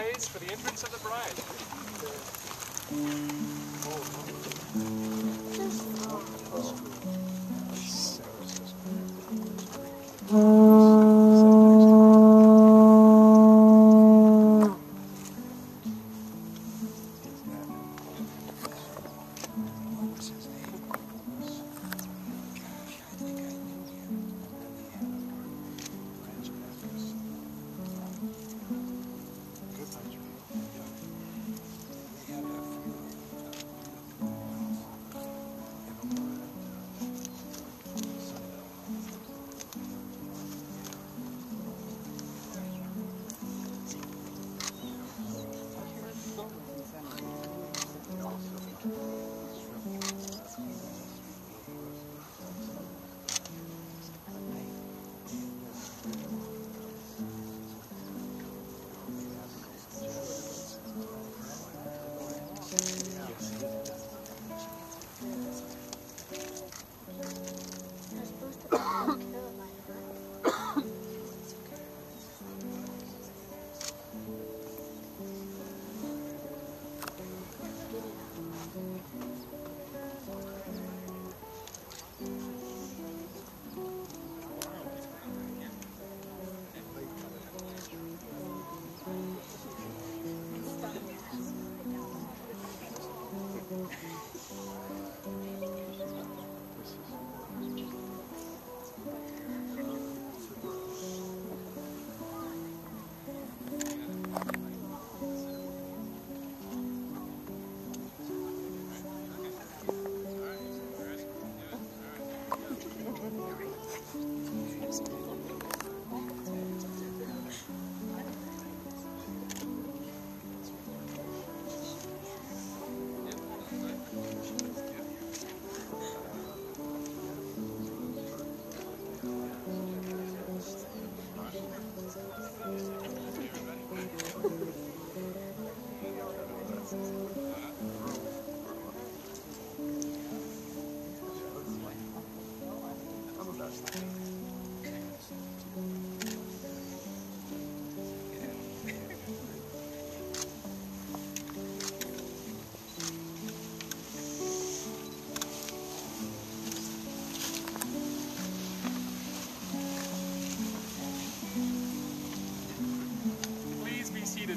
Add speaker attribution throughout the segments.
Speaker 1: rise for the entrance of the bride.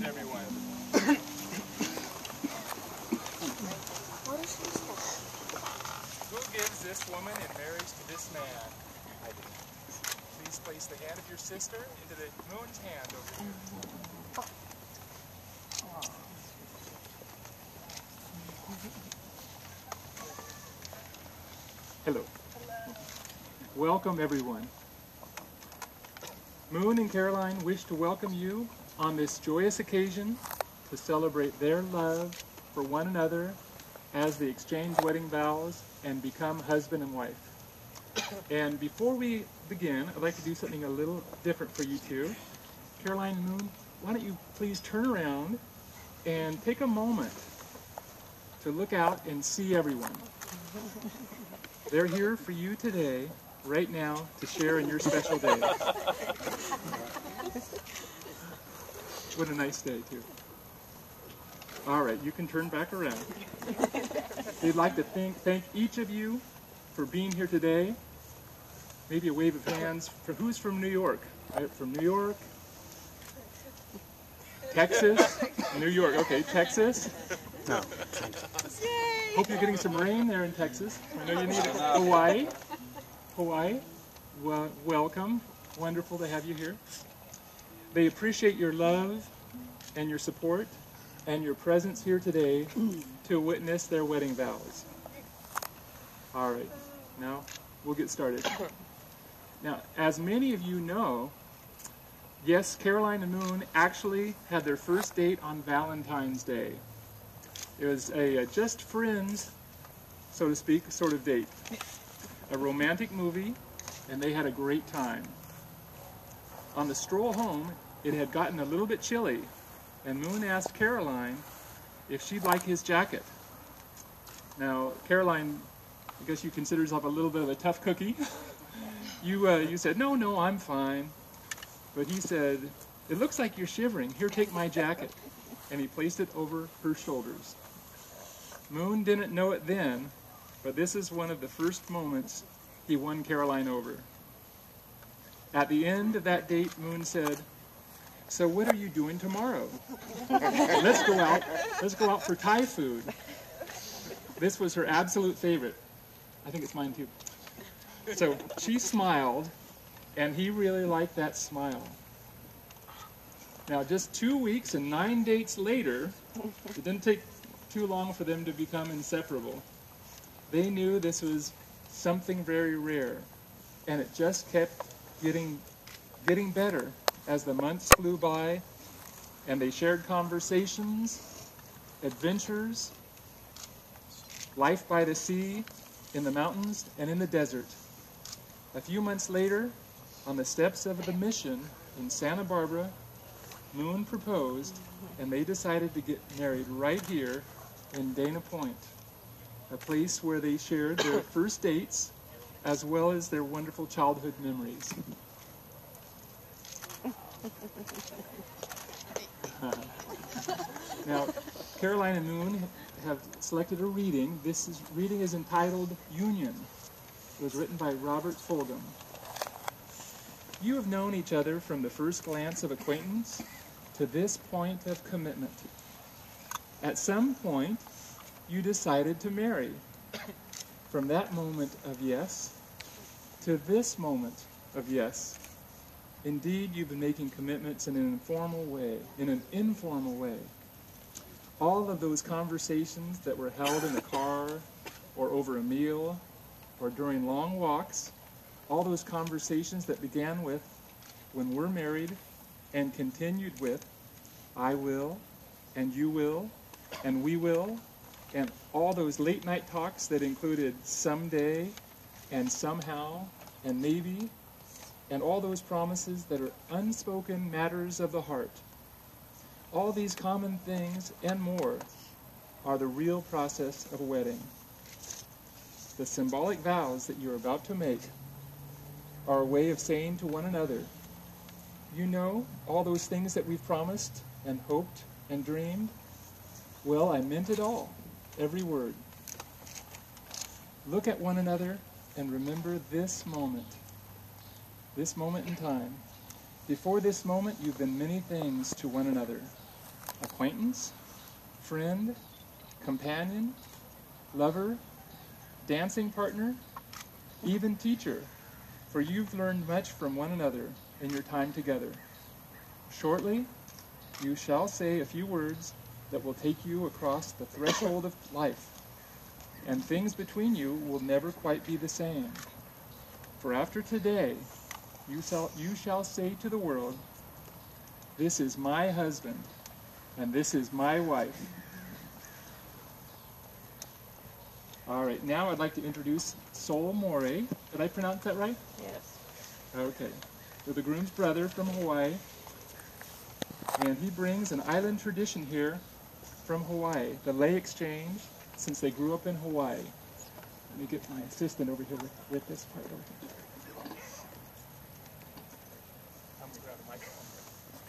Speaker 1: Everyone. Who gives this woman in marriage to this man? I do. Please place the hand of your sister into the moon's hand over here. Hello. Welcome everyone. Moon and Caroline wish to welcome you on this joyous occasion to celebrate their love for one another as they exchange wedding vows and become husband and wife. And before we begin, I'd like to do something a little different for you two. Caroline and Moon, why don't you please turn around and take a moment to look out and see everyone. They're here for you today, right now, to share in your special day. What a nice day, too. All right, you can turn back around. They'd like to thank each of you for being here today. Maybe a wave of hands for who's from New York? Right, from New York? Texas? New York, okay, Texas? No. Hope you're getting some rain there in Texas. I know you need it. Hawaii? Hawaii? Well, welcome. Wonderful to have you here. They appreciate your love and your support and your presence here today to witness their wedding vows. All right, now we'll get started. Now, as many of you know, yes, Caroline and Moon actually had their first date on Valentine's Day. It was a just friends, so to speak, sort of date. A romantic movie, and they had a great time. On the stroll home, it had gotten a little bit chilly, and Moon asked Caroline if she'd like his jacket. Now, Caroline, I guess you consider yourself a little bit of a tough cookie. You said, no, I'm fine. But he said, it looks like you're shivering. Here, take my jacket. and he placed it over her shoulders. Moon didn't know it then, but this is one of the first moments he won Caroline over. At the end of that date, Moon said, "So what are you doing tomorrow?" Let's go out for Thai food." This was her absolute favorite. I think it's mine too. So she smiled, and he really liked that smile. Now, just 2 weeks and 9 dates later, it didn't take too long for them to become inseparable. They knew this was something very rare, and it just kept getting better as the months flew by, and they shared conversations, adventures, life by the sea, in the mountains, and in the desert. A few months later, on the steps of the mission in Santa Barbara, Moon proposed, and they decided to get married right here in Dana Point, a place where they shared their first dates as well as their wonderful childhood memories. Now, Caroline and Moon have selected a reading. Reading is entitled Union. It was written by Robert Fulgham. You have known each other from the first glance of acquaintance to this point of commitment. At some point, you decided to marry. From that moment of yes to this moment of yes. Indeed, you've been making commitments in an informal way. All of those conversations that were held in the car or over a meal or during long walks, all those conversations that began with, when we're married, and continued with, I will, and you will, and we will, and all those late night talks that included someday, and somehow, and maybe, and all those promises that are unspoken matters of the heart. All these common things and more are the real process of a wedding. The symbolic vows that you're about to make are a way of saying to one another, you know, all those things that we've promised and hoped and dreamed? Well, I meant it all, every word. Look at one another and remember this moment in time. Before this moment, you've been many things to one another. Acquaintance, friend, companion, lover, dancing partner, even teacher, for you've learned much from one another in your time together. Shortly, you shall say a few words that will take you across the threshold of life, and things between you will never quite be the same. For after today, you shall say to the world, this is my husband, and this is my wife. All right, now I'd like to introduce Sol More. Did I pronounce that right?
Speaker 2: Yes.
Speaker 1: Okay. They're the groom's brother from Hawaii, and he brings an island tradition here from Hawaii, the lei exchange, since they grew up in Hawaii. Let me get my assistant over here with this part over here.